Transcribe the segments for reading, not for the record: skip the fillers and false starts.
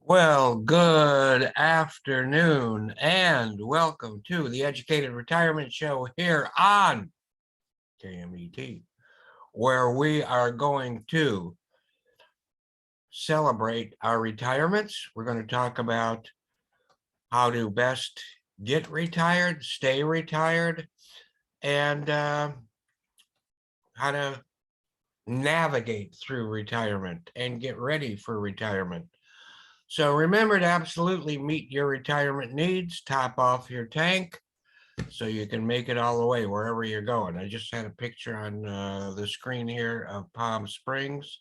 Well, good afternoon and welcome to the Educated Retirement Show here on KMET, where we are going to celebrate our retirements. We're going to talk about how to best get retired, stay retired, and how to navigate through retirement and get ready for retirement. So remember to absolutely meet your retirement needs, top off your tank so you can make it all the way wherever you're going. I just had a picture on the screen here of Palm Springs,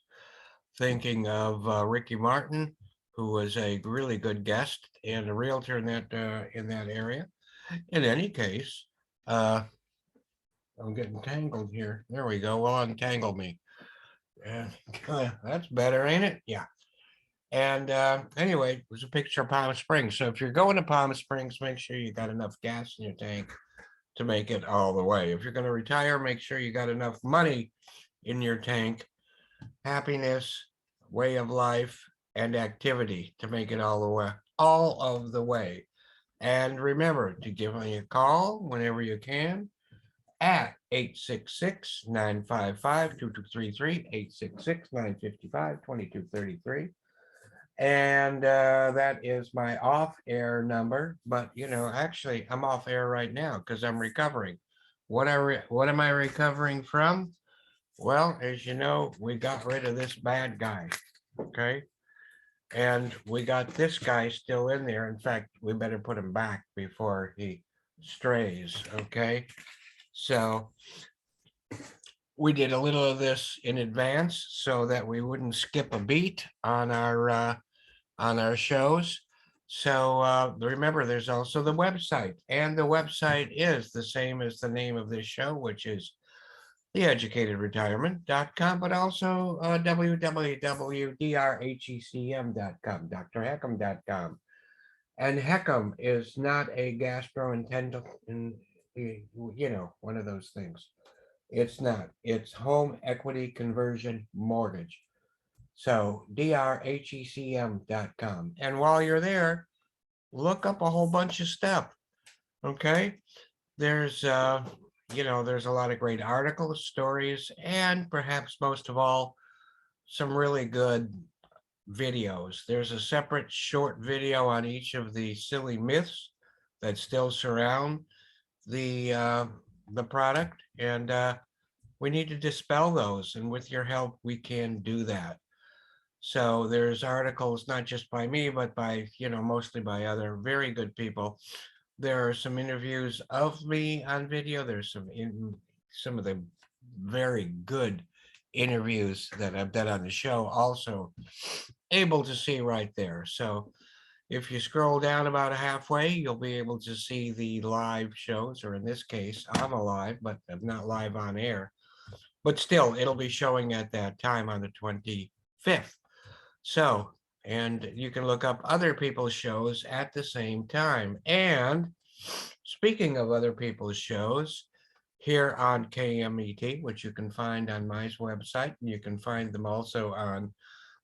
thinking of Ricky Martin, who was a really good guest and a realtor in that area. In any case, uh, I'm getting tangled here. There we go. Well, untangle me. Yeah, that's better, ain't it? Yeah. And anyway, it was a picture of Palm Springs. So if you're going to Palm Springs, make sure you got enough gas in your tank to make it all the way. If you're going to retire, make sure you got enough money in your tank, happiness, way of life, and activity to make it all of the way. And remember to give me a call whenever you can at 866-955-2233, 866-955-2233. And that is my off-air number. But actually, I'm off air right now because I'm recovering. What am I recovering from? Well, as you know, we got rid of this bad guy. Okay, and we got this guy still in there. In fact, we better put him back before he strays. Okay, so we did a little of this in advance so that we wouldn't skip a beat on our shows. So remember, there's also the website, and the website is the same as the name of this show, which is theeducatedretirement.com, but also www.drhecm.com, drhecm.com. And HECM is not a gastrointestinal, one of those things. It's not. It's home equity conversion mortgage. So drhecm.com. And while you're there, look up a whole bunch of stuff. Okay. There's there's a lot of great articles, stories, and perhaps most of all, some really good videos. There's a separate short video on each of the silly myths that still surround the product, and we need to dispel those. And with your help, we can do that. So there's articles not just by me, but by, mostly by other very good people. There are some interviews of me on video. There's some of the very good interviews that I've done on the show also able to see right there. So if you scroll down about halfway, you'll be able to see the live shows, or in this case, I'm alive, but I'm not live on air. But still, it'll be showing at that time on the 25th. So, and you can look up other people's shows at the same time. And speaking of other people's shows, here on KMET, which you can find on my website, and you can find them also on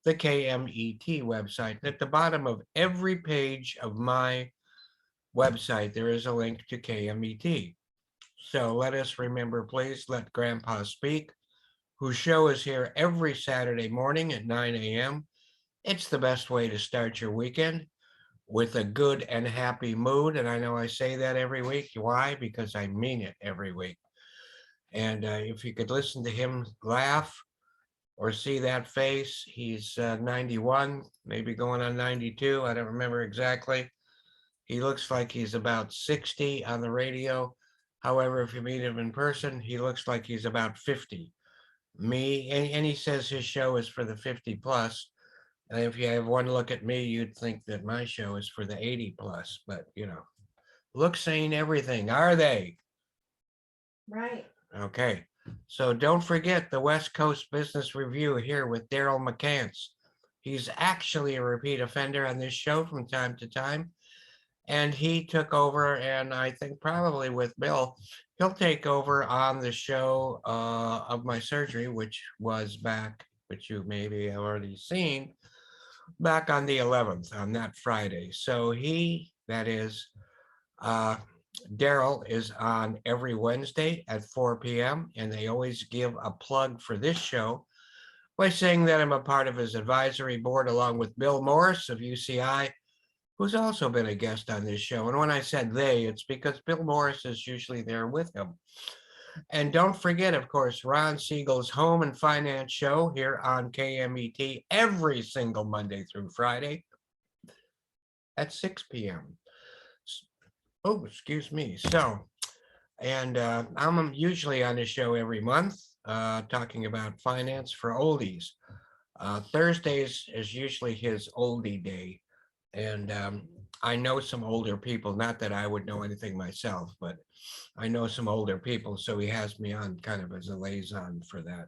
the KMET website. At the bottom of every page of my website, there is a link to KMET. So let us remember, please let Grandpa speak, whose show is here every Saturday morning at 9 a.m. It's the best way to start your weekend with a good and happy mood. And I know I say that every week. Why? Because I mean it every week. And if you could listen to him laugh or see that face, he's 91, maybe going on 92. I don't remember exactly. He looks like he's about 60 on the radio. However, if you meet him in person, he looks like he's about 50. And he says his show is for the 50 plus. And if you have one look at me, you'd think that my show is for the 80 plus, but looks ain't everything, are they? Right. Okay. So don't forget the West Coast Business Review here with Daryl McCants. He's actually a repeat offender on this show from time to time. And he took over, and I think probably with Bill, he'll take over on the show of my surgery, which was back, which you maybe have already seen, back on the 11th, on that Friday. So that is, uh, Daryl is on every Wednesday at 4 p.m. and they always give a plug for this show by saying that I'm a part of his advisory board along with Bill Morris of UCI, who's also been a guest on this show. And when I said they, it's because Bill Morris is usually there with him. And don't forget, of course, Ron Siegel's Home and Finance Show here on KMET every single Monday through Friday at 6 p.m. Oh, excuse me. So, and I'm usually on the show every month talking about finance for oldies. Thursdays is usually his oldie day. And I know some older people, not that I would know anything myself, but I know some older people. So he has me on kind of as a liaison for that.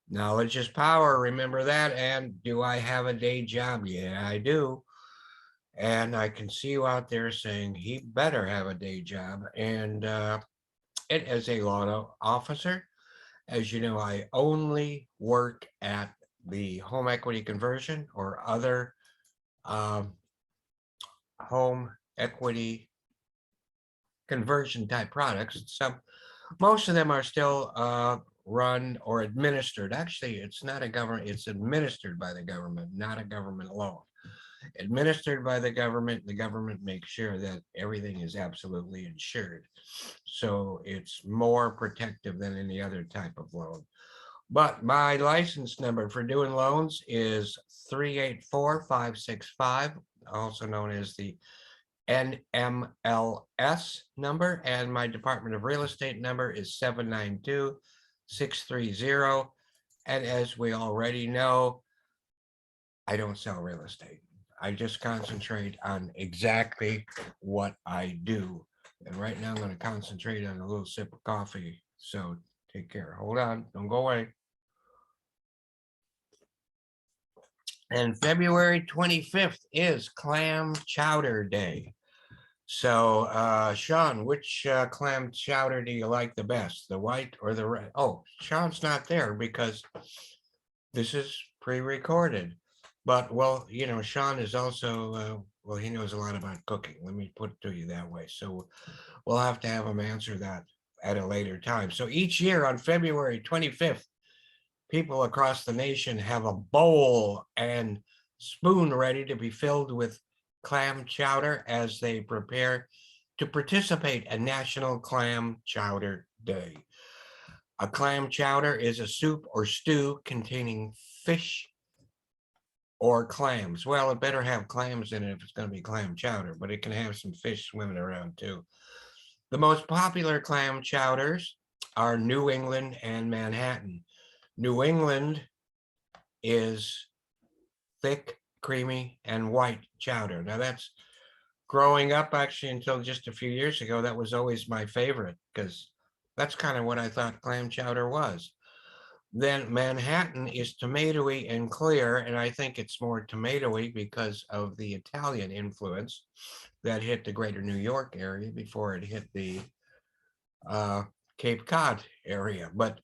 Knowledge is power. Remember that. And do I have a day job? Yeah, I do. And I can see you out there saying he better have a day job. And it as a law officer, as you know, I only work at the home equity conversion or other home equity conversion type products. Most of them are still run or administered. Actually, it's not a government, it's administered by the government, not a government loan. Administered by the government makes sure that everything is absolutely insured. So it's more protective than any other type of loan. But my license number for doing loans is 384565, also known as the NMLS number, and my Department of Real Estate number is 792-630. And as we already know, I don't sell real estate. I just concentrate on exactly what I do. And right now I'm going to concentrate on a little sip of coffee. So take care. Hold on. Don't go away. And February 25th is Clam Chowder Day. So, Sean, which clam chowder do you like the best, the white or the red? Oh, Sean's not there because this is pre-recorded. But, well, you know, Sean is also, well, he knows a lot about cooking. Let me put it to you that way. So we'll have to have him answer that at a later time. So each year on February 25th, people across the nation have a bowl and spoon ready to be filled with clam chowder as they prepare to participate in National Clam Chowder Day. A clam chowder is a soup or stew containing fish or clams. Well, it better have clams in it if it's going to be clam chowder, but it can have some fish swimming around too. The most popular clam chowders are New England and Manhattan. New England is thick, creamy, and white chowder. Now that's growing up actually until just a few years ago. That was always my favorite because that's kind of what I thought clam chowder was. Then Manhattan is tomatoey and clear, and I think it's more tomatoey because of the Italian influence that hit the greater New York area before it hit the Cape Cod area. But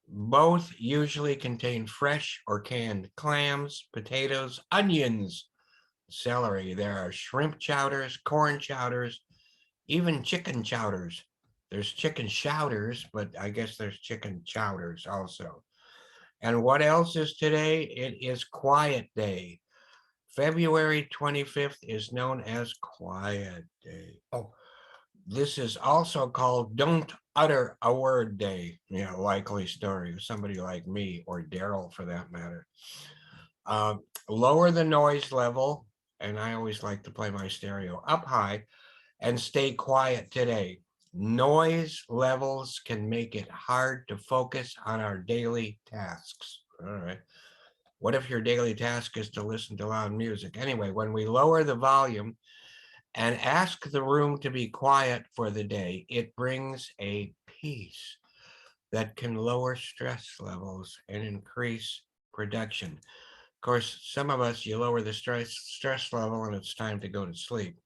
both usually contain fresh or canned clams, potatoes, onions, celery. There are shrimp chowders, corn chowders, even chicken chowders. There's chicken shouters, but I guess there's chicken chowders also. And what else is today? It is Quiet Day. February 25th is known as Quiet Day. Oh, this is also called Don't Utter a Word Day. You know, likely story of somebody like me or Daryl for that matter. Lower the noise level, and I always like to play my stereo up high, and stay quiet today. Noise levels can make it hard to focus on our daily tasks. All right. What if your daily task is to listen to loud music? Anyway, when we lower the volume and ask the room to be quiet for the day, it brings a peace that can lower stress levels and increase production. Of course, some of us, you lower the stress level and it's time to go to sleep.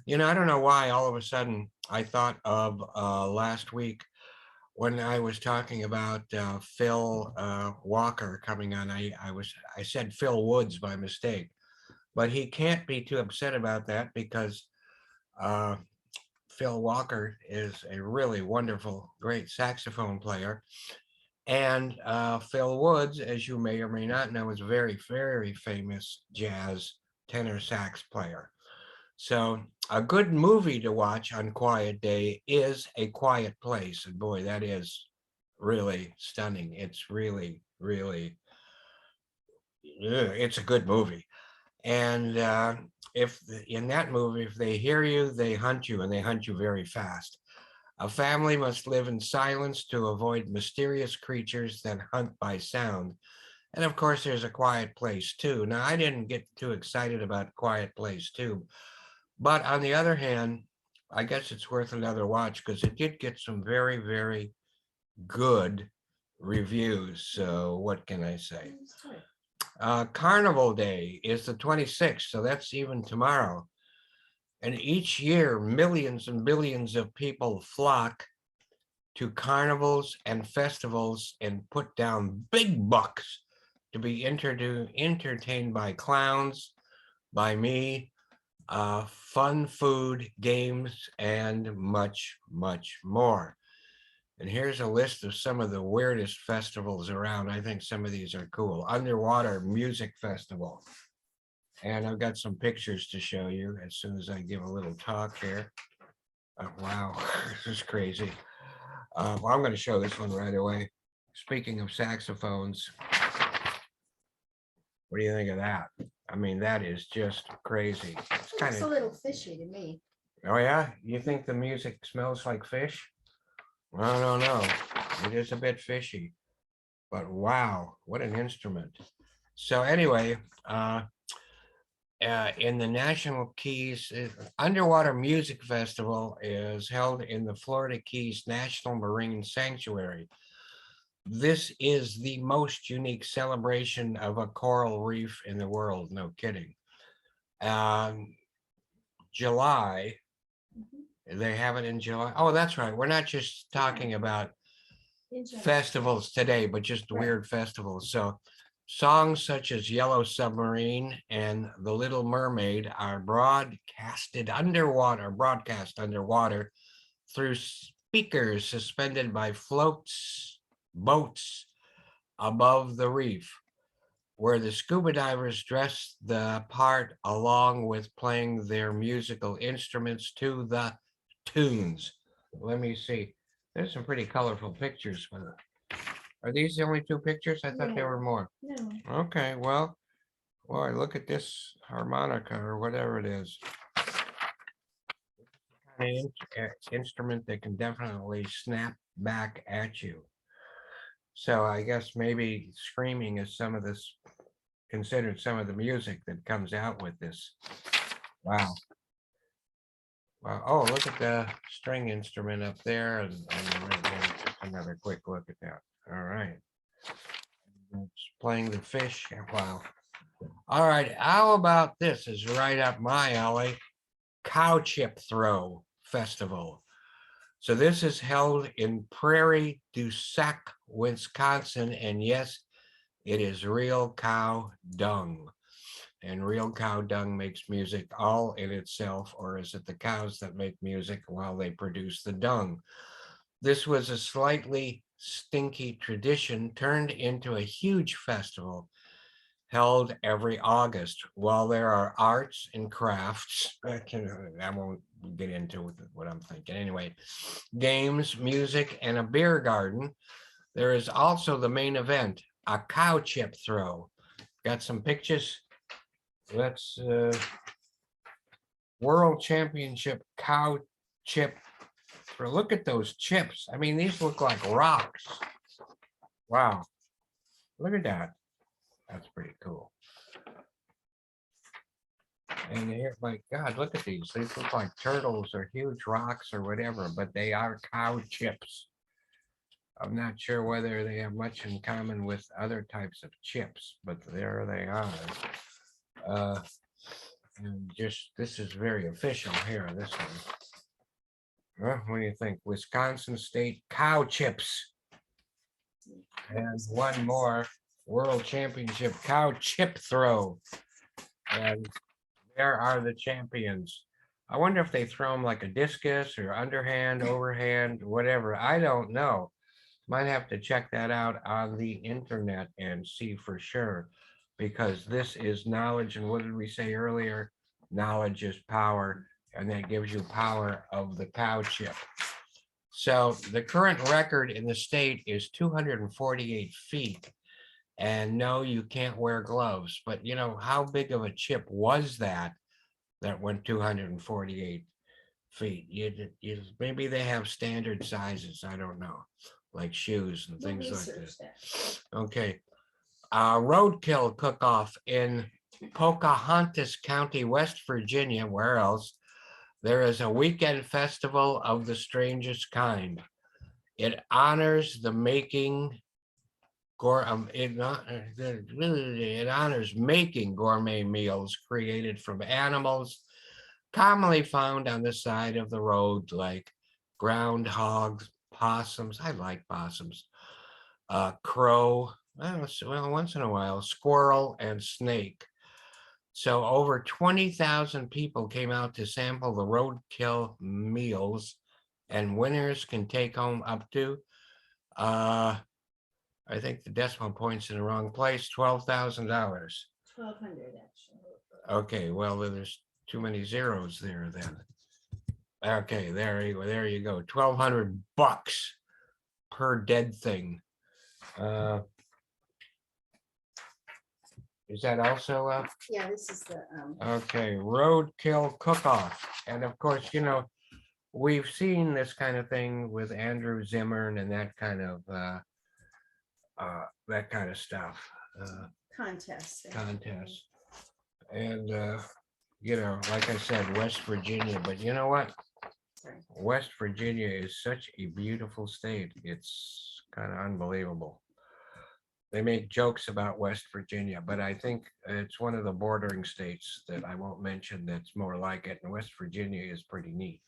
You know, I don't know why all of a sudden I thought of last week when I was talking about Phil Walker coming on. I said Phil Woods by mistake. but he can't be too upset about that because Phil Walker is a really wonderful, great saxophone player. And Phil Woods, as you may or may not know, is a very, very famous jazz tenor sax player. So a good movie to watch on Quiet Day is A Quiet Place. And boy, that is really stunning. It's really, really, it's a good movie. And if in that movie, if they hear you, they hunt you, and they hunt you very fast. A family must live in silence to avoid mysterious creatures that hunt by sound. And of course, there's A Quiet Place too. Now, I didn't get too excited about Quiet Place too, but on the other hand, I guess it's worth another watch because it did get some very, very good reviews. So what can I say? Carnival Day is the 26th, so that's even tomorrow. And each year, millions and billions of people flock to carnivals and festivals and put down big bucks to be entertained by clowns, by me, fun food, games, and much, much more. And here's a list of some of the weirdest festivals around. I think some of these are cool. Underwater Music Festival. And I've got some pictures to show you as soon as I give a little talk here. Wow, this is crazy. Well, I'm going to show this one right away. Speaking of saxophones, what do you think of that? I mean, that is just crazy. It's kind It's a of, little fishy to me. oh yeah? You think the music smells like fish? I don't know. It is a bit fishy, but wow, what an instrument. So anyway, in the National Keys, Underwater Music Festival is held in the Florida Keys National Marine Sanctuary. This is the most unique celebration of a coral reef in the world, no kidding. July, they have it in July. Oh, that's right. We're not just talking about festivals today, but just weird festivals. So songs such as Yellow Submarine and The Little Mermaid are broadcast underwater through speakers suspended by boats above the reef, where the scuba divers dress the part along with playing their musical instruments to the tunes. Let me see. There's some pretty colorful pictures. Are these the only two pictures? I thought there were more. No. Okay, well, boy, look at this harmonica or whatever it is. Kind of instrument that can definitely snap back at you. So I guess maybe screaming is considered some of the music that comes out with this. Wow. Wow. Oh, look at the string instrument up there. And another quick look at that. All right. It's playing the fish. Wow. All right. How about this is right up my alley. Cow Chip Throw Festival. So this is held in Prairie du Sac, Wisconsin. And yes, it is real cow dung. And real cow dung makes music all in itself, or is it the cows that make music while they produce the dung? This was a slightly stinky tradition turned into a huge festival held every August. While there are arts and crafts, I won't get into what I'm thinking. Anyway, games, music, and a beer garden, there is also the main event, a cow chip throw. Got some pictures? Let's World Championship cow chip throw. Look at those chips. I mean, these look like rocks. Wow. Look at that. That's pretty cool. And here, my God, look at these. These look like turtles or huge rocks or whatever, but they are cow chips. I'm not sure whether they have much in common with other types of chips, but there they are. And just, this is very official here, this one. Well, what do you think? Wisconsin State cow chips. And one more World Championship cow chip throw. And There are the champions. I wonder if they throw them like a discus or underhand, overhand, whatever. I don't know. Might have to check that out on the internet and see for sure, because this is knowledge. And what did we say earlier? Knowledge is power, and that gives you power of the cow chip. So the current record in the state is 248 feet. And no, you can't wear gloves, but you know, how big of a chip was that went 248 feet? Maybe they have standard sizes, I don't know, like shoes and We'll things like research that. Okay. Roadkill Cookoff in Pocahontas County, West Virginia. Where else? There is a weekend festival of the strangest kind. It honors the making it honors making gourmet meals created from animals commonly found on the side of the road, like groundhogs, possums. I like possums. Crow. Well, once in a while, squirrel and snake. So over 20,000 people came out to sample the roadkill meals, and winners can take home up to I think the decimal point's in the wrong place, $12,000. 1,200 actually. Okay, well, there's too many zeros there then. Okay, there you go. 1,200 bucks per dead thing. Is that also up? Yeah, this is the, Okay, Roadkill Cookoff. And of course, you know, we've seen this kind of thing with Andrew Zimmern and that kind of stuff. contest. And you know, like I said, West Virginia, but you know what? Sorry. West Virginia is such a beautiful state. It's kind of unbelievable. They make jokes about West Virginia, but I think it's one of the bordering states that I won't mention that's more like it. And West Virginia is pretty neat.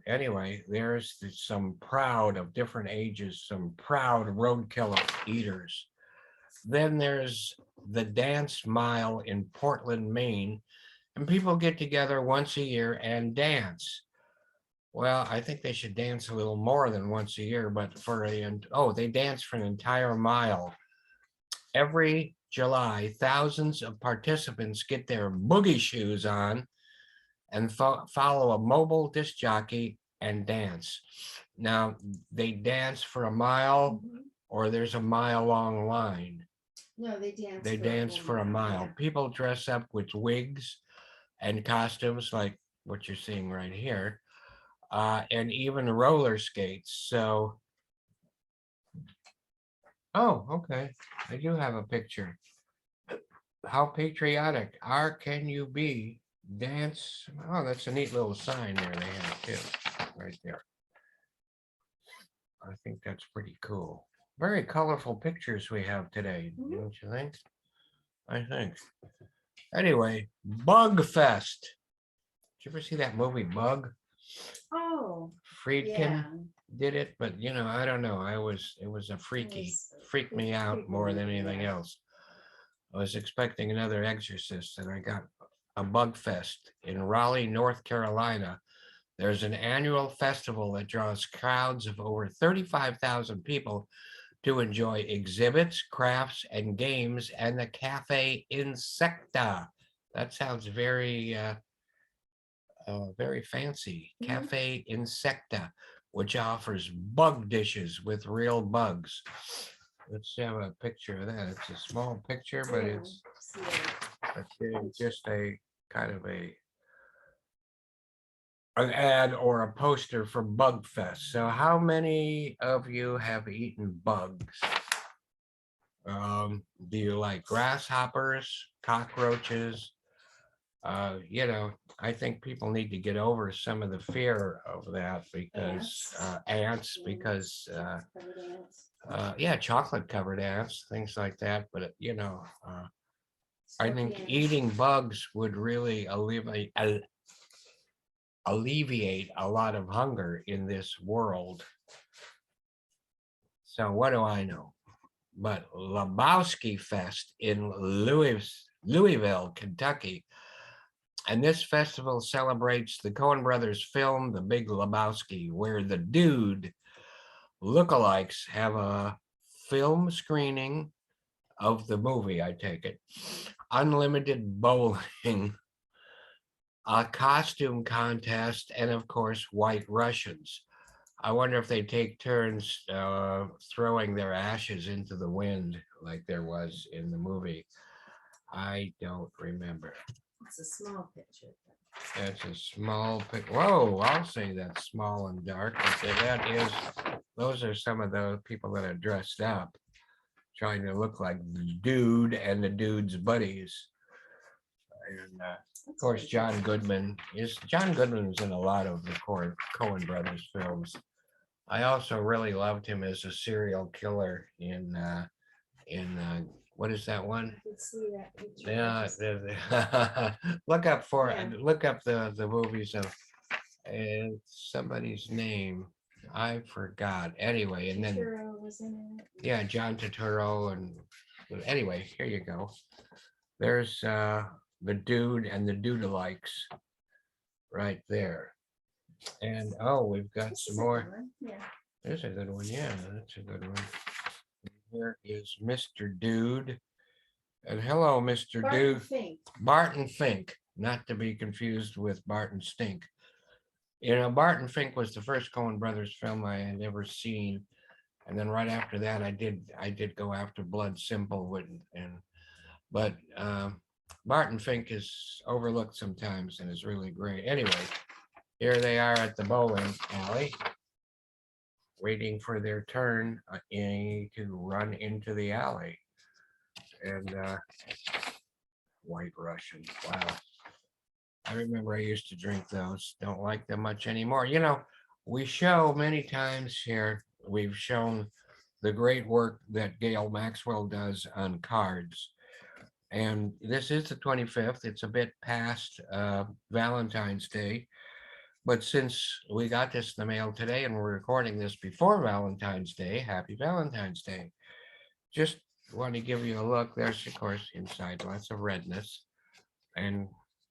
Anyway, there's some proud of different ages, some proud roadkill eaters. Then there's the Dance Mile in Portland, Maine, and people get together once a year and dance. Well, I think they should dance a little more than once a year, but they dance for an entire mile. Every July, thousands of participants get their boogie shoes on and follow a mobile disc jockey and dance. Now, they dance for a mile, or there's a mile-long line. No, they dance. They dance for a mile. Yeah. People dress up with wigs and costumes like what you're seeing right here, and even roller skates. So, oh, okay. I do have a picture. How patriotic can you be? Dance. Oh, that's a neat little sign there they have too, right there. I think that's pretty cool. Very colorful pictures we have today, don't you think? I think. Anyway, Bug Fest. Did you ever see that movie Bug? Oh, Friedkin yeah. did it, but you know, I don't know. It was a freaked me out more than anything else. I was expecting another Exorcist, and I got a Bug Fest in Raleigh, North Carolina. There's an annual festival that draws crowds of over 35,000 people to enjoy exhibits, crafts, and games, and the Cafe Insecta. That sounds very, very fancy. Cafe Insecta, which offers bug dishes with real bugs. Let's have a picture of that. It's a small picture, but it's just a kind of an ad or a poster for Bug Fest. So how many of you have eaten bugs? Do you like grasshoppers, cockroaches? You know, I think people need to get over some of the fear of that because ants, because yeah, chocolate covered ants, things like that. But you know, I think eating bugs would really alleviate a lot of hunger in this world. So what do I know? But Lebowski Fest in Louisville, Kentucky And this festival celebrates the Coen brothers film, The Big Lebowski, where the dude lookalikes have a film screening of the movie, I take it, unlimited bowling, a costume contest, and of course, White Russians. I wonder if they take turns throwing their ashes into the wind like there was in the movie. I don't remember. It's a small picture. That's a small pic. Whoa, I'll say that's small and dark. That is, those are some of the people that are dressed up, trying to look like the dude and the dude's buddies. And of course, John Goodman is in a lot of the Coen brothers films. I also really loved him as a serial killer in what is that one? I could see that picture. Yeah, look up the movies of somebody's name. I forgot. Anyway, and then Turturro was in it. yeah, John Turturro, and anyway, here you go. There's the dude and the dude-alikes right there. And oh, we've got This some is a more. good one. Yeah. There's a good one. Yeah, that's a good one. Here is Mr. Dude. And hello, Mr. Barton Dude. Fink. Barton Fink, not to be confused with Barton Stink. You know, Barton Fink was the first Coen brothers film I had ever seen. And then right after that, I did go after Blood Simple but Barton Fink is overlooked sometimes and is really great. Anyway, here they are at the bowling alley, waiting for their turn to run into the alley. And White Russian, wow. I remember I used to drink those. Don't like them much anymore. You know, we show many times here, we've shown the great work that Gail Maxwell does on cards. And this is the 25th. It's a bit past Valentine's Day. But since we got this in the mail today and we're recording this before Valentine's Day, happy Valentine's Day. Just want to give you a look. There's, of course, inside lots of redness. And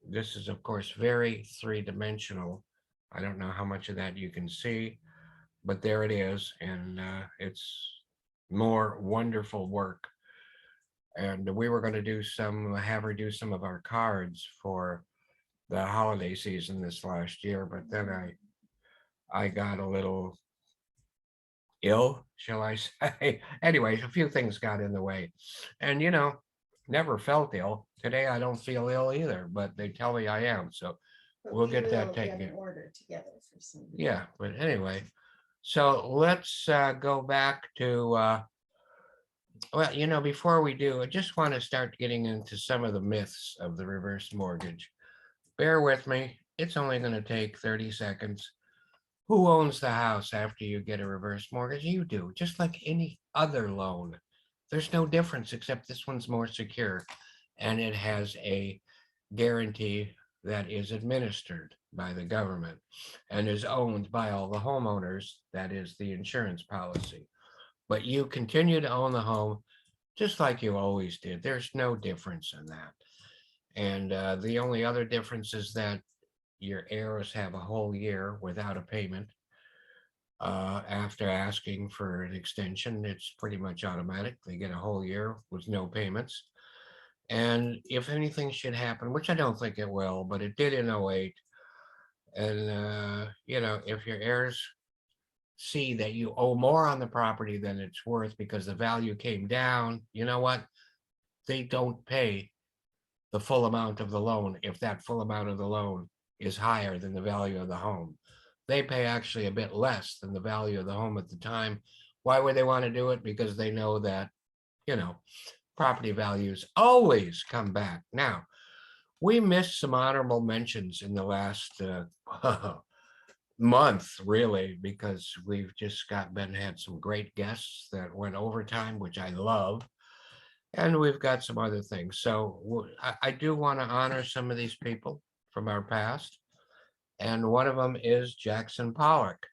this is, of course, very three-dimensional. I don't know how much of that you can see, but there it is. And it's more wonderful work. And we were going to have her do some of our cards for the holiday season this last year, but then I got a little ill, shall I say. Anyway, a few things got in the way. And, you know, never felt ill. Today I don't feel ill either, but they tell me I am. So But we'll we get that will taken get care. an order together for some. Yeah, but anyway, so let's go back to, well, you know, before we do, I just want to start getting into some of the myths of the reverse mortgage. Bear with me. It's only going to take 30 seconds. Who owns the house after you get a reverse mortgage? You do, just like any other loan. There's no difference except this one's more secure and it has a guarantee that is administered by the government and is owned by all the homeowners. That is the insurance policy. But you continue to own the home just like you always did. There's no difference in that. And the only other difference is that your heirs have a whole year without a payment. After asking for an extension, it's pretty much automatic. They get a whole year with no payments. And if anything should happen, which I don't think it will, but it did in 08. And, you know, if your heirs see that you owe more on the property than it's worth because the value came down, you know what? They don't pay the full amount of the loan if that full amount of the loan is higher than the value of the home. They pay actually a bit less than the value of the home at the time. Why would they want to do it? Because they know that, you know, property values always come back. Now, we missed some honorable mentions in the last month, really, because we've just had some great guests that went overtime, which I love. And we've got some other things. So I do want to honor some of these people from our past. And one of them is Jackson Pollock.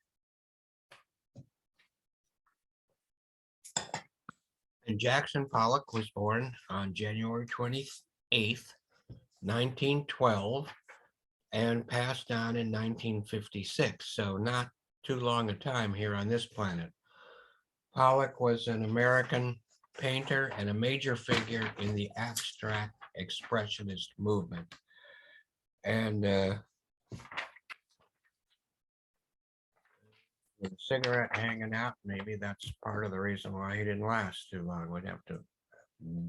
And Jackson Pollock was born on January 28th, 1912 and passed on in 1956. So not too long a time here on this planet. Pollock was an American painter and a major figure in the abstract expressionist movement. And with a cigarette hanging out, maybe that's part of the reason why he didn't last too long. We'd have to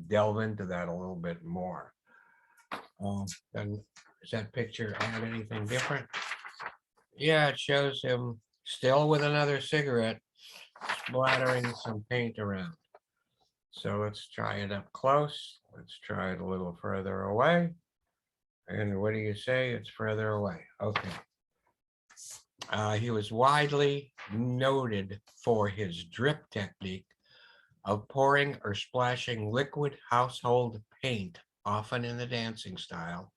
delve into that a little bit more. And does that picture add anything different? Yeah, it shows him still with another cigarette, splattering some paint around. So let's try it up close. Let's try it a little further away. And what do you say? It's further away. Okay. He was widely noted for his drip technique of pouring or splashing liquid household paint, often in a dancing style,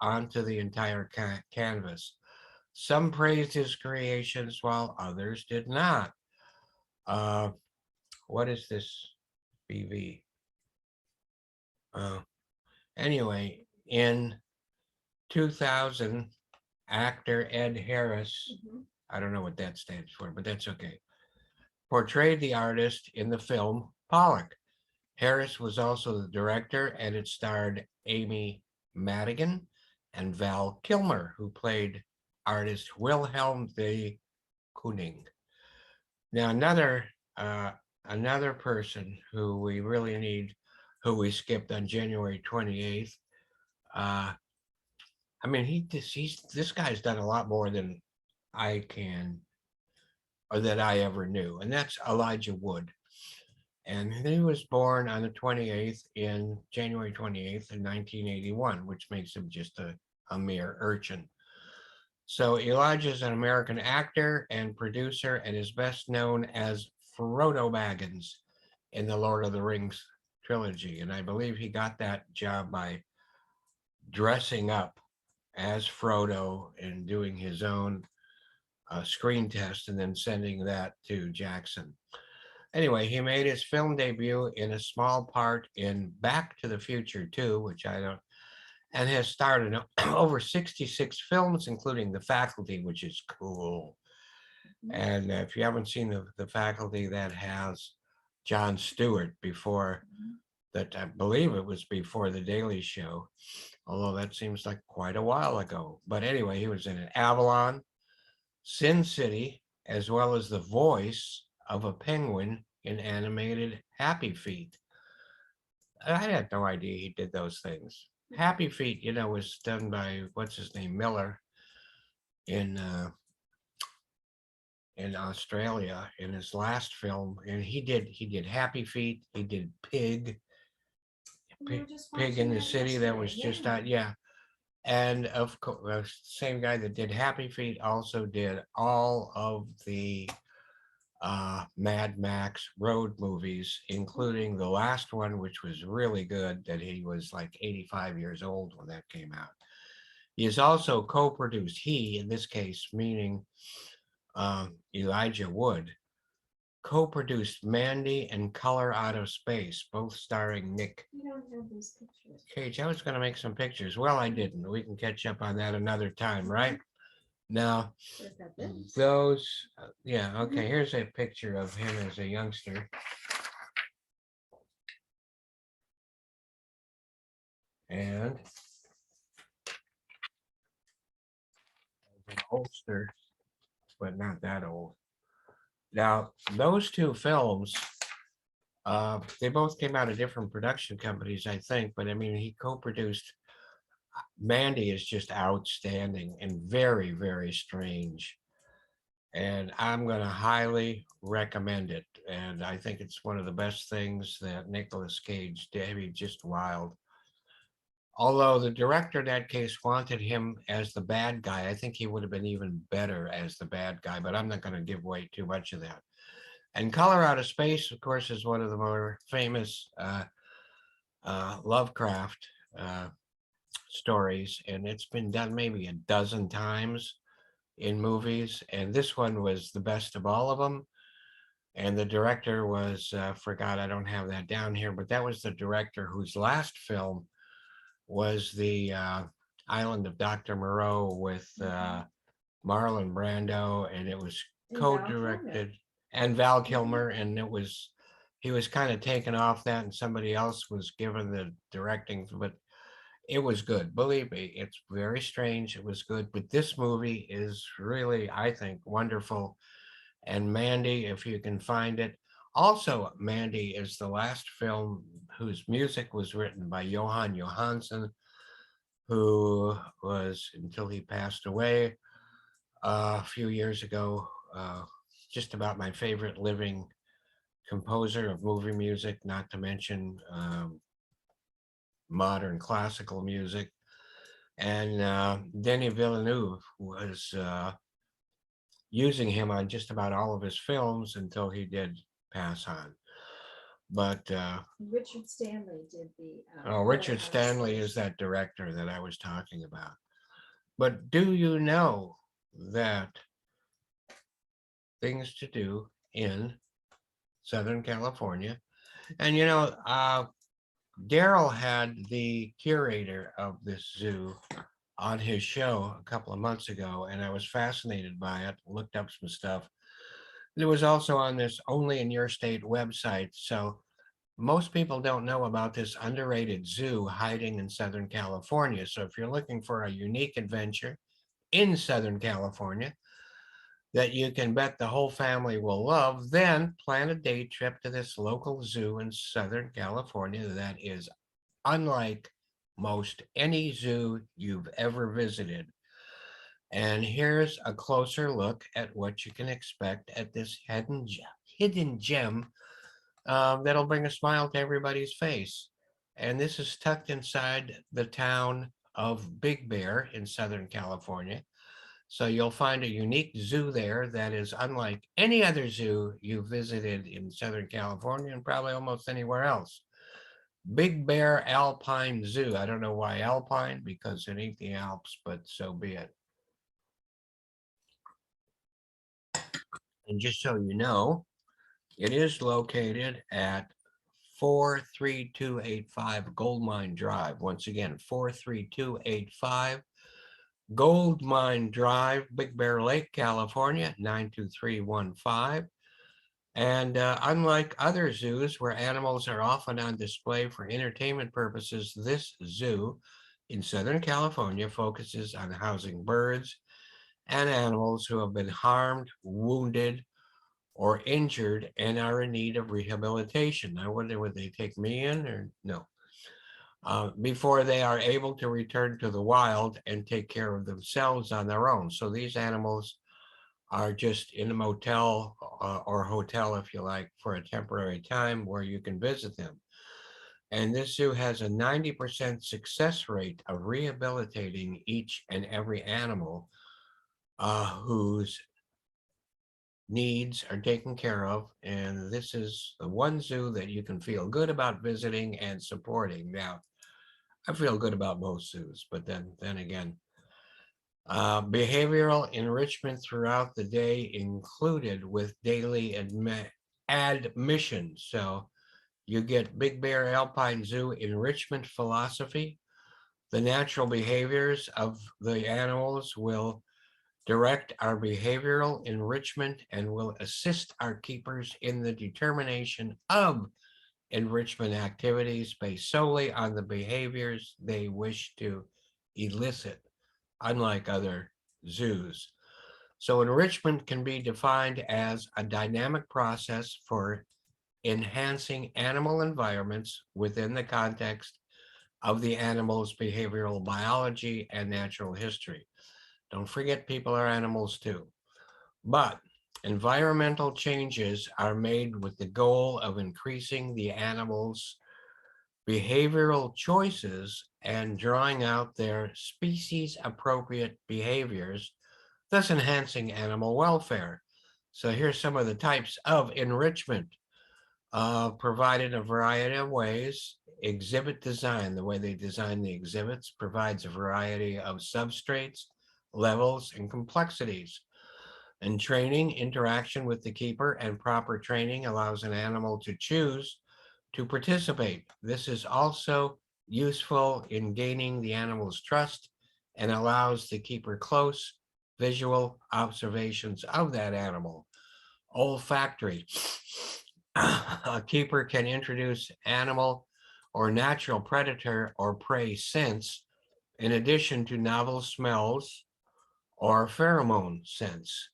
onto the entire canvas. Some praised his creations while others did not. What is this BV? Anyway, in 2000, actor Ed Harris, I don't know what that stands for, but that's okay, portrayed the artist in the film Pollock. Harris was also the director, and it starred Amy Madigan and Val Kilmer, who played artist Wilhelm de Kooning. Now, another person who we really need, who we skipped on January 28th. I mean, this guy's done a lot more than I can, or that I ever knew, and that's Elijah Wood. And he was born on the 28th in January 28th in 1981, which makes him just a mere urchin. So Elijah is an American actor and producer, and is best known as Frodo Baggins in the Lord of the Rings trilogy. And I believe he got that job by dressing up as Frodo and doing his own screen test and then sending that to Jackson. Anyway, he made his film debut in a small part in Back to the Future 2, which I don't, and has starred in over 66 films, including The Faculty, which is cool. And if you haven't seen the Faculty, that has Jon Stewart before that, I believe it was before The Daily Show, although that seems like quite a while ago. But anyway, he was in an Avalon, Sin City, as well as the voice of a penguin in animated Happy Feet. I had no idea he did those things. Happy Feet, was done by what's his name, Miller, in Australia in his last film, and he did Happy Feet, he did Pig in the City, that was just out, yeah. And of course, same guy that did Happy Feet also did all of the Mad Max road movies, including the last one, which was really good, that he was like 85 years old when that came out. He is also co-produced, he, in this case, meaning Elijah Wood, co-produced Mandy and Color Out of Space, both starring Nick Cage. I was going to make some pictures. Well, I didn't. We can catch up on that another time, right? Now, those, yeah, okay, here's a picture of him as a youngster. And an oldster, but not that old. Now, those two films, they both came out of different production companies, I think, but I mean, he co-produced. Mandy is just outstanding and very, very strange. And I'm going to highly recommend it. And I think it's one of the best things that Nicolas Cage did. I mean, just wild. Although the director in that case wanted him as the bad guy, I think he would have been even better as the bad guy, but I'm not going to give away too much of that. And Color Out of Space, of course, is one of the more famous Lovecraft stories, and it's been done maybe a dozen times in movies, and this one was the best of all of them. And the director was, forgot, I don't have that down here, but that was the director whose last film was the Island of Dr. Moreau with Marlon Brando, and it was And Val Kilmer. co-directed, and Val Kilmer, and he was kind of taken off that, and somebody else was given the directing, but it was good. Believe me, it's very strange. It was good, but this movie is really, I think, wonderful. And Mandy, if you can find it. Also, Mandy is the last film whose music was written by Johan Johansson, who was, until he passed away a few years ago, just about my favorite living composer of movie music, not to mention modern classical music. And Denis Villeneuve was using him on just about all of his films until he did pass on. But Richard Stanley did the. Richard Stanley is that director that I was talking about. But do you know that things to do in Southern California? And Daryl had the curator of this zoo on his show a couple of months ago, and I was fascinated by it, looked up some stuff. It was also on this Only in Your State website. So most people don't know about this underrated zoo hiding in Southern California. So if you're looking for a unique adventure in Southern California that you can bet the whole family will love, then plan a day trip to this local zoo in Southern California that is unlike most any zoo you've ever visited. And here's a closer look at what you can expect at this hidden gem that'll bring a smile to everybody's face. And this is tucked inside the town of Big Bear in Southern California. So you'll find a unique zoo there that is unlike any other zoo you visited in Southern California and probably almost anywhere else. Big Bear Alpine Zoo. I don't know why Alpine, because it ain't the Alps, but so be it. And just so you know, it is located at 43285 Goldmine Drive. Once again, 43285 Goldmine Drive, Big Bear Lake, California, 92315. And unlike other zoos where animals are often on display for entertainment purposes, this zoo in Southern California focuses on housing birds and animals who have been harmed, wounded, or injured and are in need of rehabilitation. I wonder, would they take me in or no? Before they are able to return to the wild and take care of themselves on their own. So these animals are just in a motel or hotel, if you like, for a temporary time where you can visit them. And this zoo has a 90% success rate of rehabilitating each and every animal whose needs are taken care of. And this is the one zoo that you can feel good about visiting and supporting. Now, I feel good about most zoos, but then again, behavioral enrichment throughout the day included with daily admission. So you get Big Bear Alpine Zoo enrichment philosophy. The natural behaviors of the animals will direct our behavioral enrichment and will assist our keepers in the determination of enrichment activities based solely on the behaviors they wish to elicit, unlike other zoos. So enrichment can be defined as a dynamic process for enhancing animal environments within the context of the animal's behavioral biology and natural history. Don't forget, people are animals too. But environmental changes are made with the goal of increasing the animal's behavioral choices and drawing out their species appropriate behaviors, thus enhancing animal welfare. So here's some of the types of enrichment provided a variety of ways. Exhibit design, the way they design the exhibits, provides a variety of substrates, levels, and complexities. And training, interaction with the keeper, and proper training allows an animal to choose to participate. This is also useful in gaining the animal's trust and allows the keeper close visual observations of that animal. Olfactory. A keeper can introduce animal or natural predator or prey scents in addition to novel smells or pheromone scents.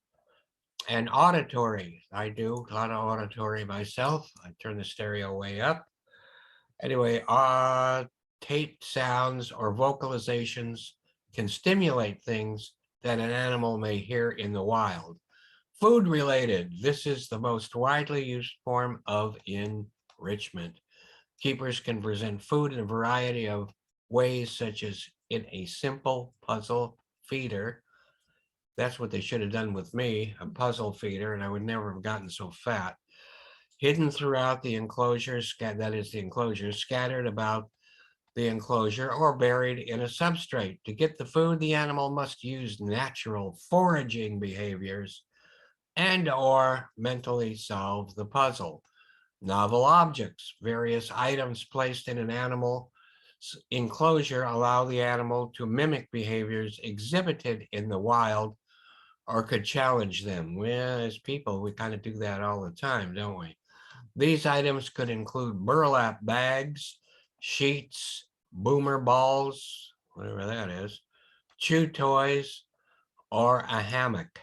And auditory. I do a lot of auditory myself. I turn the stereo way up. Anyway, tape sounds or vocalizations can stimulate things that an animal may hear in the wild. Food related. This is the most widely used form of enrichment. Keepers can present food in a variety of ways, such as in a simple puzzle feeder. That's what they should have done with me, a puzzle feeder, and I would never have gotten so fat. Hidden throughout the enclosure, that is the enclosure, scattered about the enclosure or buried in a substrate. To get the food, the animal must use natural foraging behaviors and or mentally solve the puzzle. Novel objects, various items placed in an animal enclosure allow the animal to mimic behaviors exhibited in the wild or could challenge them. Well, as people, we kind of do that all the time, don't we? These items could include burlap bags, sheets, boomer balls, whatever that is, chew toys, or a hammock.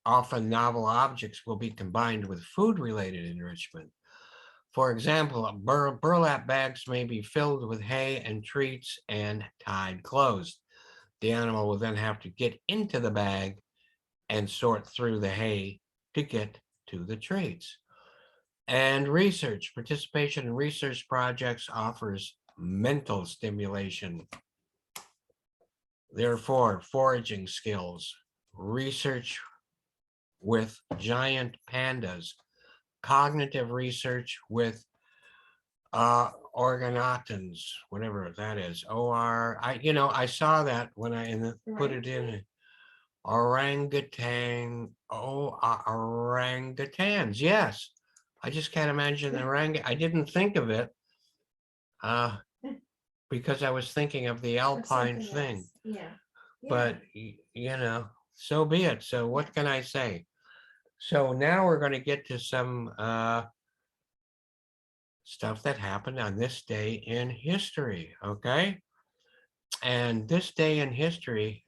Often novel objects will be combined with food-related enrichment. For example, burlap bags may be filled with hay and treats and tied closed. The animal will then have to get into the bag and sort through the hay to get to the treats. And research, participation in research projects offers mental stimulation. Therefore, foraging skills, research with giant pandas, cognitive research with organotins, whatever that is. I saw that when I put it in orangutan. Orangutans. Yes, I just can't imagine the orang. I didn't think of it because I was thinking of the alpine thing. Yeah. But so be it. So what can I say? So now we're going to get to some stuff that happened on this day in history, okay? And this day in history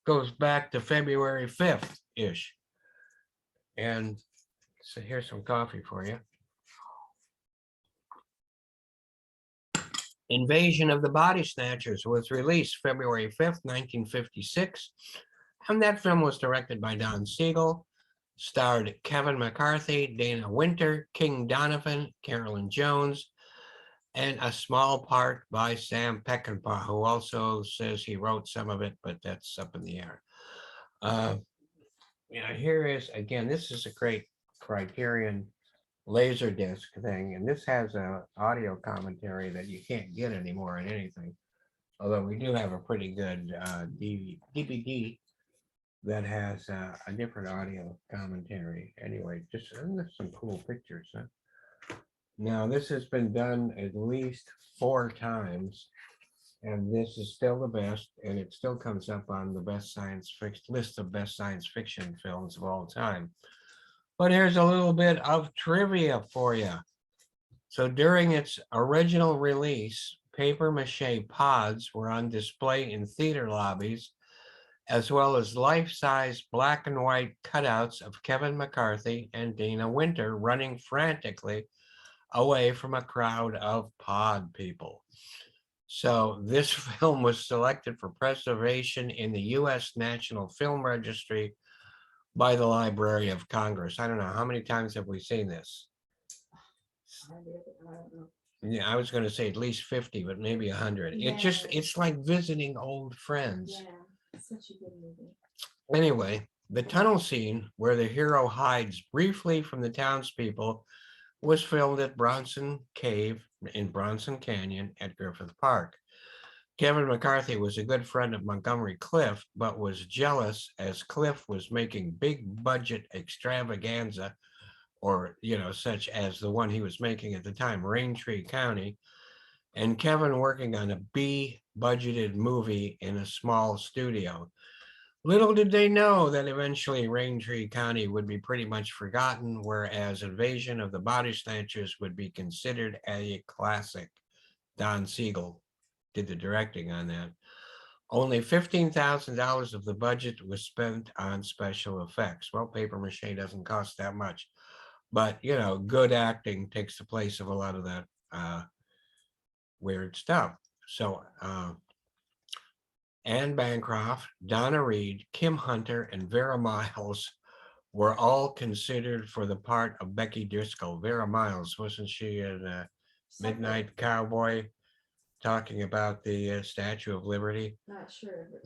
goes back to February 5th-ish. And so here's some coffee for you. Invasion of the Body Snatchers was released February 5th, 1956. And that film was directed by Don Siegel, starred Kevin McCarthy, Dana Winter, King Donovan, Carolyn Jones, and a small part by Sam Peckinpah, who also says he wrote some of it, but that's up in the air. Here is, again, this is a great Criterion Laserdisc thing, and this has a audio commentary that you can't get anymore in anything. Although we do have a pretty good DVD that has a different audio commentary. Anyway, just there's some cool pictures. Huh? Now, this has been done at least 4 times, and this is still the best, and it still comes up on the best science fiction list of best science fiction films of all time. But here's a little bit of trivia for you. So during its original release, paper mache pods were on display in theater lobbies, as well as life-size black and white cutouts of Kevin McCarthy and Dana Winter running frantically away from a crowd of pod people. So this film was selected for preservation in the U.S. National Film Registry by the Library of Congress. I don't know, how many times have we seen this? I don't know. Yeah, I was going to say at least 50, but maybe 100. Yeah. It's like visiting old friends. Yeah, such a good movie. Anyway, the tunnel scene where the hero hides briefly from the townspeople was filmed at Bronson Cave in Bronson Canyon at Griffith Park. Kevin McCarthy was a good friend of Montgomery Clift, but was jealous as Clift was making big budget extravaganza, or, such as the one he was making at the time, Raintree County, and Kevin working on a B budgeted movie in a small studio. Little did they know that eventually Raintree County would be pretty much forgotten, whereas Invasion of the Body Snatchers would be considered a classic. Don Siegel did the directing on that. Only $15,000 of the budget was spent on special effects. Well, paper mache doesn't cost that much, but you know, good acting takes the place of a lot of that weird stuff. So Anne Bancroft, Donna Reed, Kim Hunter, and Vera Miles were all considered for the part of Becky Driscoll. Vera Miles, wasn't she in Midnight Cowboy talking about the Statue of Liberty? Not sure, but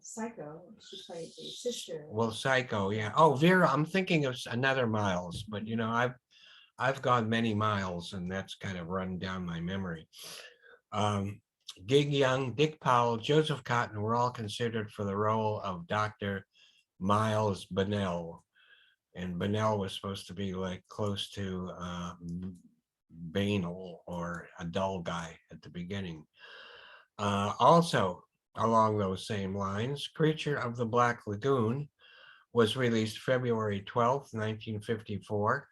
Psycho, she played the sister. Well, Psycho, yeah. Oh, Vera, I'm thinking of another Miles, but you know, I've gone many miles, and that's kind of run down my memory. Gig Young, Dick Powell, Joseph Cotton were all considered for the role of Dr. Miles Bennell. And Bennell was supposed to be like close to banal or a dull guy at the beginning. Also, along those same lines, Creature of the Black Lagoon was released February 12th, 1954.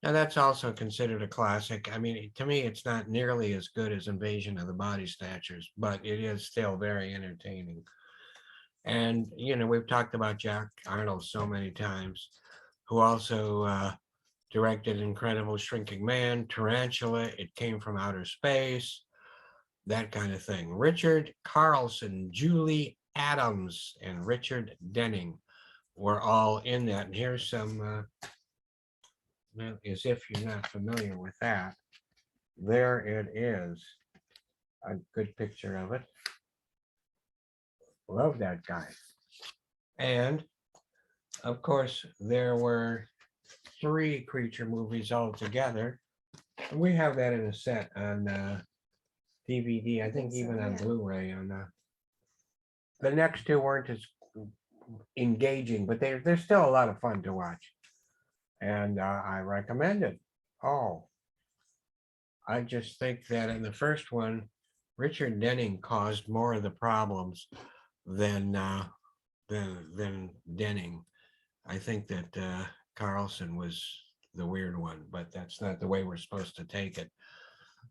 Now that's also considered a classic. I mean, to me, it's not nearly as good as Invasion of the Body Snatchers, but it is still very entertaining. And, you know, we've talked about Jack Arnold so many times, who also directed Incredible Shrinking Man, Tarantula, It Came from Outer Space, that kind of thing. Richard Carlson, Julie Adams, and Richard Denning were all in that. And here's some, as if you're not familiar with that. There it is. A good picture of it. Love that guy. And of course, there were 3 Creature movies altogether. And we have that in a set on DVD, I think even on Blu-ray. On the next 2 weren't as engaging, but they're still a lot of fun to watch. And I recommend it. Oh, I just think that in the first one, Richard Denning caused more of the problems than Denning. I think that Carlson was the weird one, but that's not the way we're supposed to take it.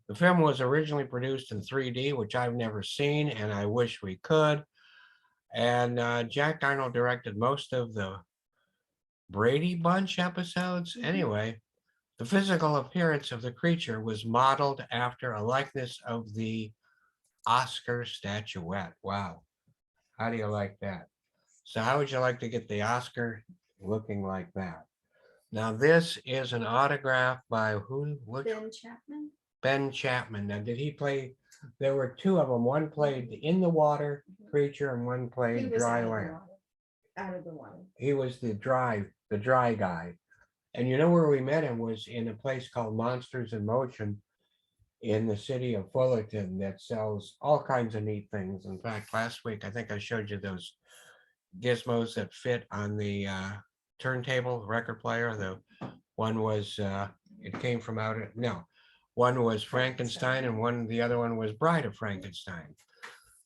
The film was originally produced in 3D, which I've never seen, and I wish we could. And Jack Arnold directed most of the Brady Bunch episodes. Anyway, the physical appearance of the creature was modeled after a likeness of the Oscar statuette. Wow. How do you like that? So how would you like to get the Oscar looking like that? Now, this is an autograph by who? Ben Chapman. Ben Chapman. Now, did he play? There were 2 of them. One played in the water creature, and one He played was dry out of the land. water. Out of the water. He was the dry guy. And you know where we met him was in a place called Monsters in Motion in the city of Fullerton that sells all kinds of neat things. In fact, last week, I think I showed you those gizmos that fit on the turntable record player. The one was, it came from out, no, one was Frankenstein and the other one was Bride of Frankenstein.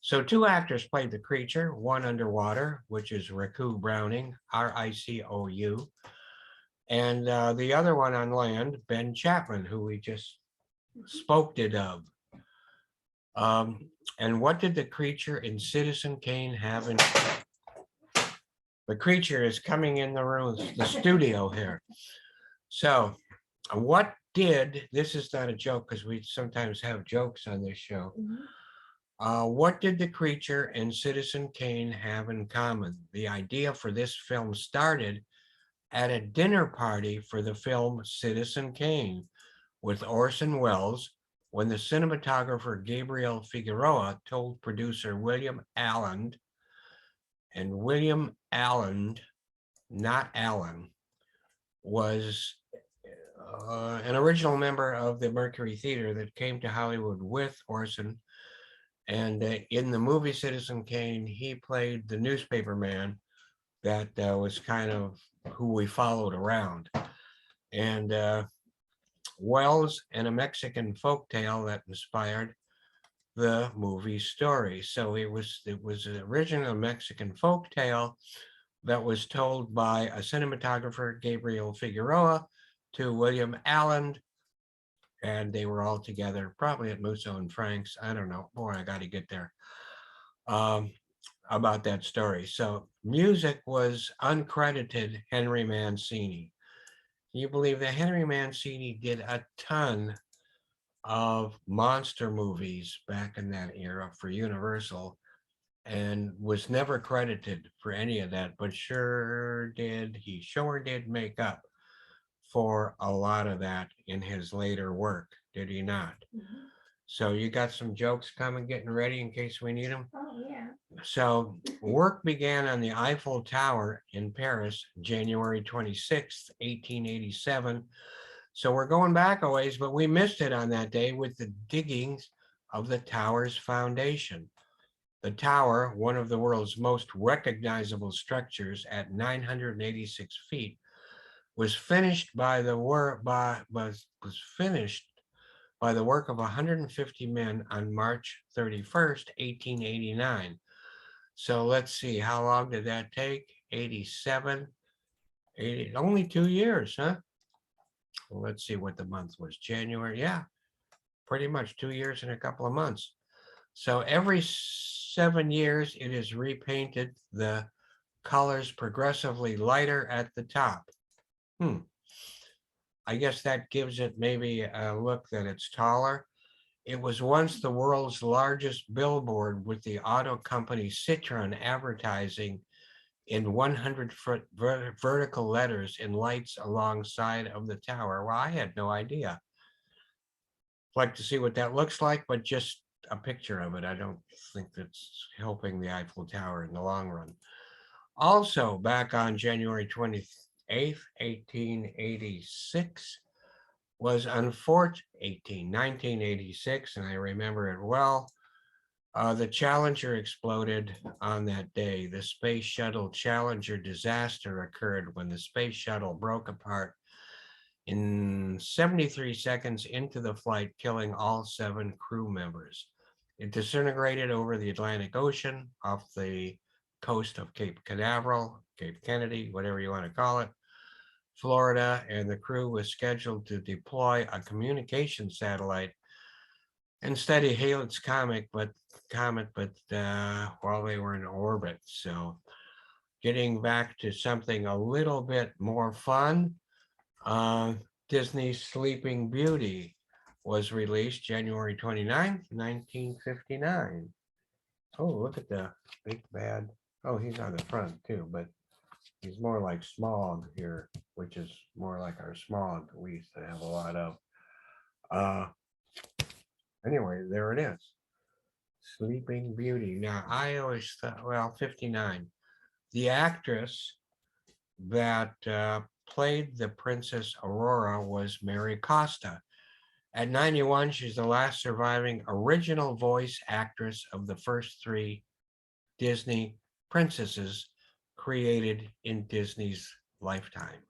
So 2 actors played the creature, one underwater, which is Ricou Browning, Ricou, and the other one on land, Ben Chapman, who we just spoke of. And what did the creature in Citizen Kane have in? The creature is coming in the room, the studio here. So what did, this is not a joke because we sometimes have jokes on this show. What did the creature and Citizen Kane have in common? The idea for this film started at a dinner party for the film Citizen Kane with Orson Welles, when the cinematographer Gabriel Figueroa told producer William Allen, and William Allen, not Allen, was an original member of the Mercury Theater that came to Hollywood with Orson. And in the movie Citizen Kane, he played the newspaper man that was kind of who we followed around. And Wells and a Mexican folktale that inspired the movie story. So it was an original Mexican folk tale that was told by a cinematographer, Gabriel Figueroa, to William Allen, and they were all together, probably at Musso and Frank's. I don't know. Boy, I got to get there. About that story. So music was uncredited Henry Mancini. You believe that Henry Mancini did a ton of monster movies back in that era for Universal and was never credited for any of that, but he sure did make up for a lot of that in his later work, did he not? Mhm. So you got some jokes coming, getting ready in case we need them. Oh, yeah. So work began on the Eiffel Tower in Paris, January 26th, 1887. So we're going back a ways, but we missed it on that day with the diggings of the tower's foundation. The tower, one of the world's most recognizable structures at 986 feet, was finished by the work was finished by the work of 150 men on March 31st, 1889. So let's see, how long did that take? 87, 80, only 2 years, huh? Well, let's see what the month was. January, yeah, pretty much 2 years and a couple of months. So every 7 years, it is repainted, the colors progressively lighter at the top. I guess that gives it maybe a look that it's taller. It was once the world's largest billboard, with the auto company Citroen advertising in 100-foot vertical letters in lights alongside of the tower. Well, I had no idea. Like to see what that looks like, but just a picture of it. I don't think that's helping the Eiffel Tower in the long run. Also, back on January 28th, 1886, was 1986, and I remember it well. The Challenger exploded on that day. The Space Shuttle Challenger disaster occurred when the space shuttle broke apart in 73 seconds into the flight, killing all 7 crew members. It disintegrated over the Atlantic Ocean off the coast of Cape Canaveral, Cape Kennedy, whatever you want to call it, Florida, and the crew was scheduled to deploy a communication satellite and study Halley's comet, but while they were in orbit. So getting back to something a little bit more fun, Disney's Sleeping Beauty was released January 29th, 1959. Oh, look at the big bad. Oh, he's on the front too, but he's more like Smog here, which is more like our Smog we used to have a lot of. Anyway, there it is. Sleeping Beauty. Now, I always thought, well, 59. The actress that played the Princess Aurora was Mary Costa. At 91, she's the last surviving original voice actress of the first 3 Disney princesses created in Disney's lifetime.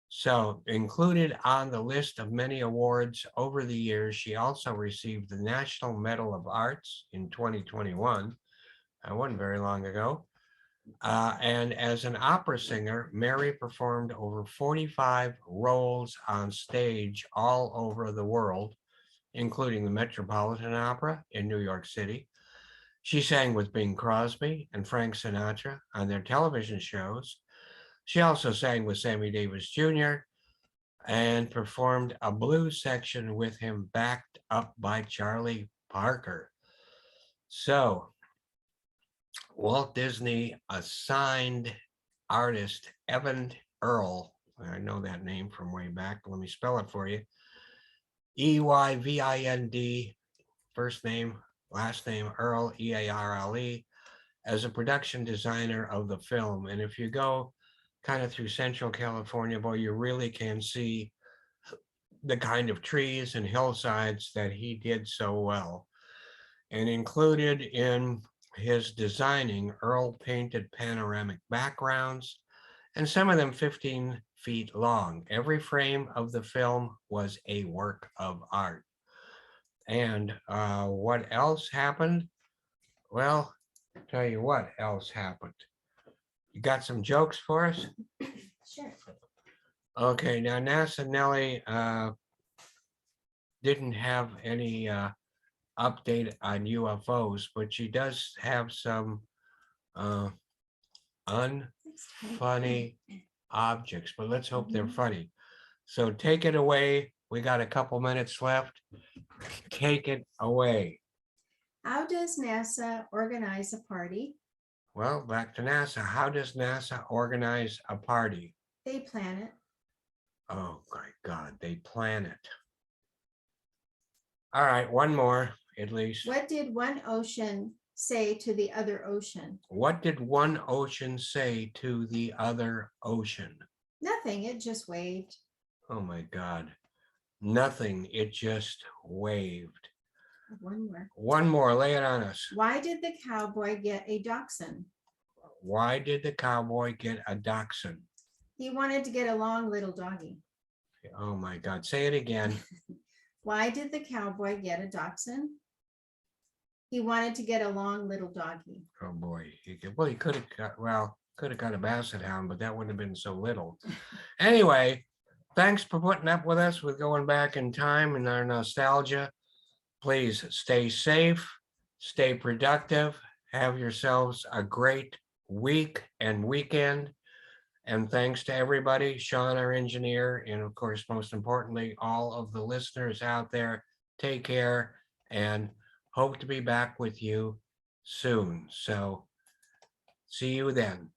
So included on the list of many awards over the years, she also received the National Medal of Arts in 2021. That wasn't very long ago. And as an opera singer, Mary performed over 45 roles on stage all over the world, including the Metropolitan Opera in New York City. She sang with Bing Crosby and Frank Sinatra on their television shows. She also sang with Sammy Davis Jr. and performed a blues section with him, backed up by Charlie Parker. So Walt Disney assigned artist Earl, I know that name from way back, let me spell it for you, Eyvind, first name, last name Earl, Earle, as a production designer of the film. And if you go kind of through Central California, boy, you really can see the kind of trees and hillsides that he did so well. And included in his designing, Earl painted panoramic backgrounds, and some of them 15 feet long. Every frame of the film was a work of art. And what else happened? Well, tell you what else happened. You got some jokes for us? Sure. Okay, now NASA Nelly didn't have any update on UFOs, but she does have some unfunny objects, but let's hope they're funny. So take it away. We got a couple minutes left. Take it away. How does NASA organize a party? Well, back to NASA. How does NASA organize a party? They plan it. Oh my God, they plan it. All right, one more at least. What did one ocean say to the other ocean? What did one ocean say to the other ocean? Nothing. It just waved. Oh my God. Nothing. It just waved. One more. One more. Lay it on us. Why did the cowboy get a dachshund? Why did the cowboy get a dachshund? He wanted to get a long little doggy. Oh my God. Say it again. Why did the cowboy get a dachshund? He wanted to get a long little doggy. Oh boy. He could have got a basset hound, but that wouldn't have been so little. Anyway, thanks for putting up with us with going back in time and our nostalgia. Please stay safe, stay productive, have yourselves a great week and weekend. And thanks to everybody, Sean, our engineer, and of course, most importantly, all of the listeners out there. Take care and hope to be back with you soon. So see you then.